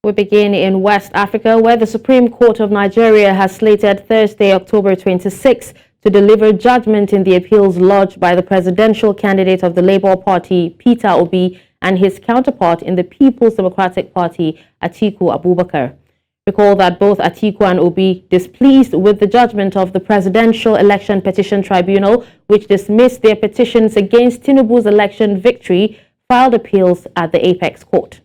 We begin in West Africa, where the Supreme Court of Nigeria has slated Thursday, October 26, to deliver judgment in the appeals lodged by the presidential candidate of the Labour Party, Peter Obi, and his counterpart in the People's Democratic Party, Atiku Abubakar. Recall that both Atiku and Obi, displeased with the judgment of the Presidential Election Petition Tribunal, which dismissed their petitions against Tinubu's election victory, filed appeals at the Apex Court.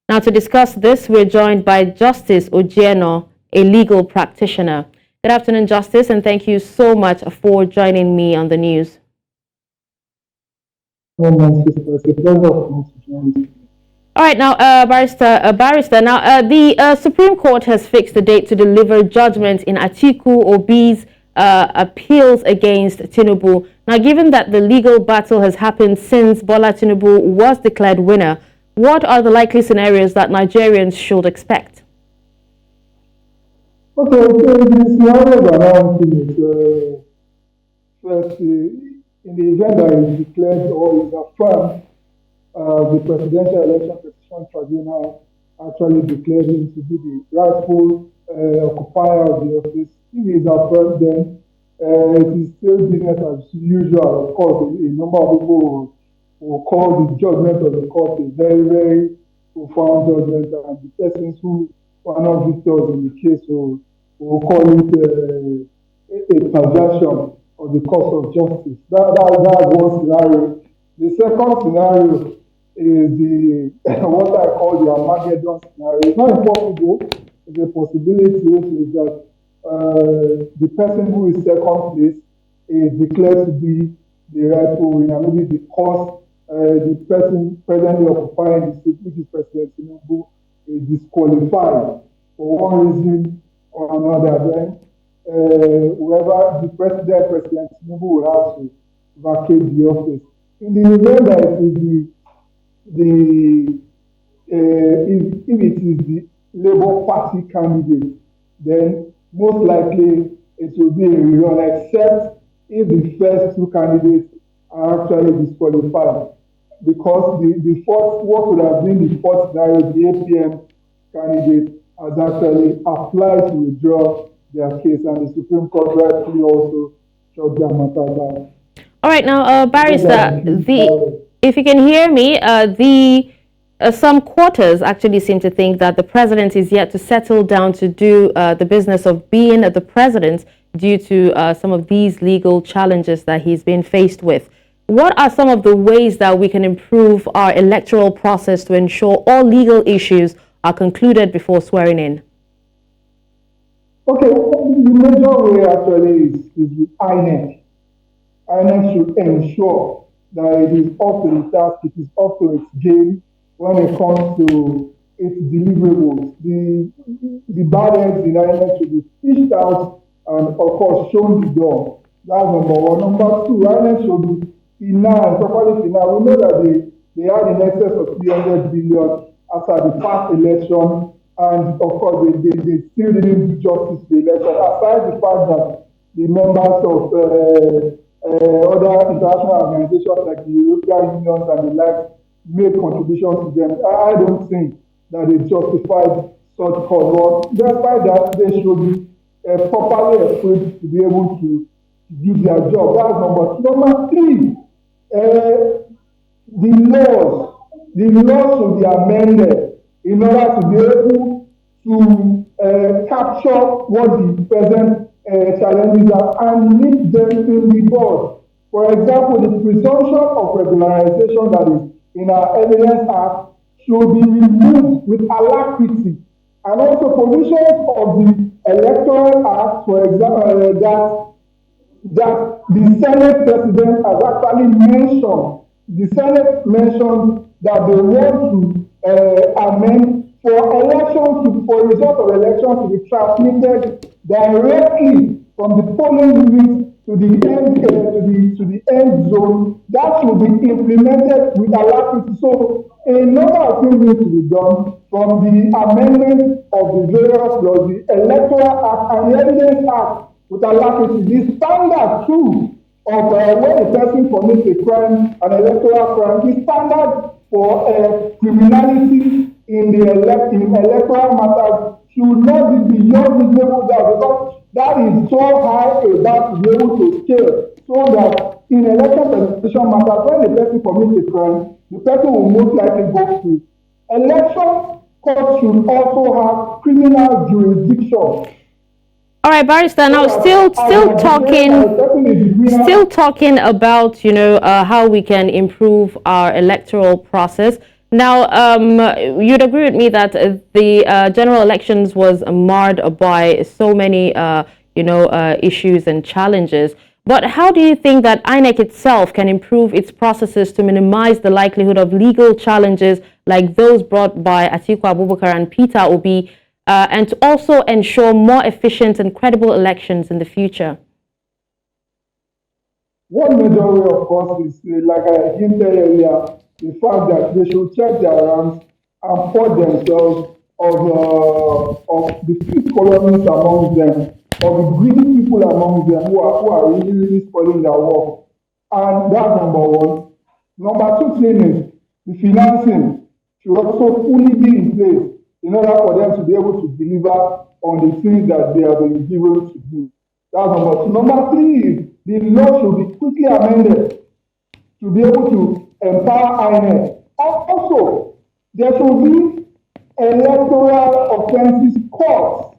Now, to discuss this, we're joined by Justice Ojienoh, a legal practitioner. Good afternoon, Justice, and thank you so much for joining me on the news. All right, now, Barrister. Now, the Supreme Court has fixed the date to deliver judgment in Atiku Obi's appeals against Tinubu. Now, given that the legal battle has happened since Bola Tinubu was declared winner, what are the likely scenarios that Nigerians should expect? Okay, so the scenarios around first, in the event that is declared or is affirmed, the Presidential Election Petition Tribunal actually declared him to be the rightful occupier of the office. If he is affirmed, then it is still business as usual. Of course, a number of people will call the judgment of the court a very, very profound judgment, and the persons who are not victors in the case will call it a perversion of the course of justice. That's one scenario. The second scenario is what I call the Armageddon scenario. It's not impossible. It's a possibility, which is that the person who is second place is declared to be the rightful winner, maybe because the person presently occupying the seat, which is President Tinubu, is disqualified for one reason or another. Then whoever the President Tinubu will have to vacate the office. In the event that it is if it is the Labour Party candidate, then most likely it will be a rerun, except if the first two candidates are actually disqualified. Because the fourth, what would have been the fourth scenario, the APM candidate has actually applied to withdraw their case, and the Supreme Court rightfully also shut their matter down. All right, now, Barrister, if you can hear me, some quarters actually seem to think that the president is yet to settle down to do the business of being the president due to some of these legal challenges that he's been faced with. What are some of the ways that we can improve our electoral process to ensure all legal issues are concluded before swearing in? Okay, the major way actually is the INEC. INEC should ensure that it is up to the task, it is up to its game when it comes to its deliverables. The bad eggs in INEC should be fished out and, of course, shown the door. That's number one. Number two, INEC should be properly financed. We know that they had in excess of 300 billion after the past election, and of course they still didn't do justice to the election, aside the fact that the members of other international organizations like the European Union and the like made contributions to them. I don't think that they justified such cause. Despite that, they should be properly equipped to be able to do their job. That's number two. Number three, the laws should be amended in order to be able to capture what the present challenges are and meet them in the board. For example, the presumption of regularization that is in our Evidence Act should be removed with alacrity. And also provisions of the Electoral Act, for example, that the Senate President has actually mentioned. The Senate mentioned that they want to amend for result of elections to be transmitted directly from the polling unit to the end zone. That should be implemented with alacrity. So a number of things need to be done, from the amendment of the various laws, the Electoral Act and the Evidence Act with alacrity. The standard too of when a person commits a crime, an electoral crime, the standard for criminality in electoral matters should not be beyond reasonable doubt, because that is so high a bar to be able to scale, so that in election presentation matters, when the person commits a crime, the person will most likely go free. Election courts should also have criminal jurisdiction. All right, Barrister. Now, still talking about how we can improve our electoral process. Now, you'd agree with me that the general elections was marred by so many issues and challenges. But how do you think that INEC itself can improve its processes to minimize the likelihood of legal challenges like those brought by Atiku Abubakar and Peter Obi, and to also ensure more efficient and credible elections in the future? One major way, of course, is like I hinted earlier, the fact that they should check their ranks and pour themselves of the fit colonists among them, of the greedy people among them who are really spoiling their work. And that's number one. Number two thing is the financing should also fully be in place in order for them to be able to deliver on the things that they have been given to do. That's number two. Number three is the law should be quickly amended to be able to empower INEC. Also, there should be electoral offences courts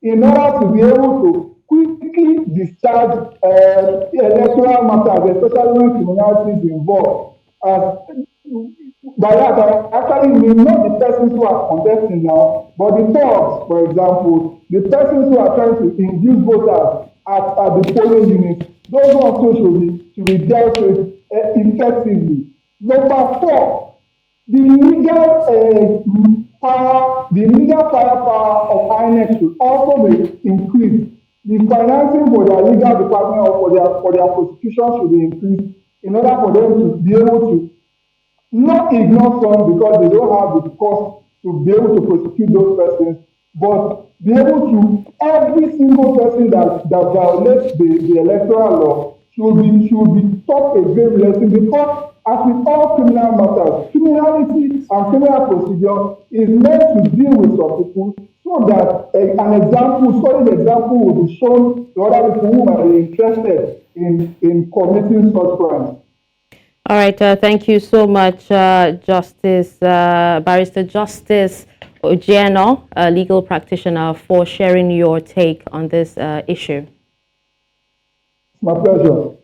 in order to be able to quickly discharge electoral matters, especially when criminality is involved. By that, I actually mean not the persons who are contesting now, but the thugs, for example, the persons who are trying to induce voters at the polling units. Those also should be dealt with effectively. Number four, the legal firepower of INEC should also be increased. The financing for their legal department or for their prosecution should be increased in order for them to be able to not ignore some because they don't have the cost to be able to prosecute those persons, but be able to every single person that violates the electoral law should be taught a great lesson, because as with all criminal matters, criminality and criminal procedure is meant to deal with some people so that solid example will be shown to other people who might be interested in committing such crimes. All right, thank you so much, Barrister Justice Ojienoh, a legal practitioner, for sharing your take on this issue. My pleasure.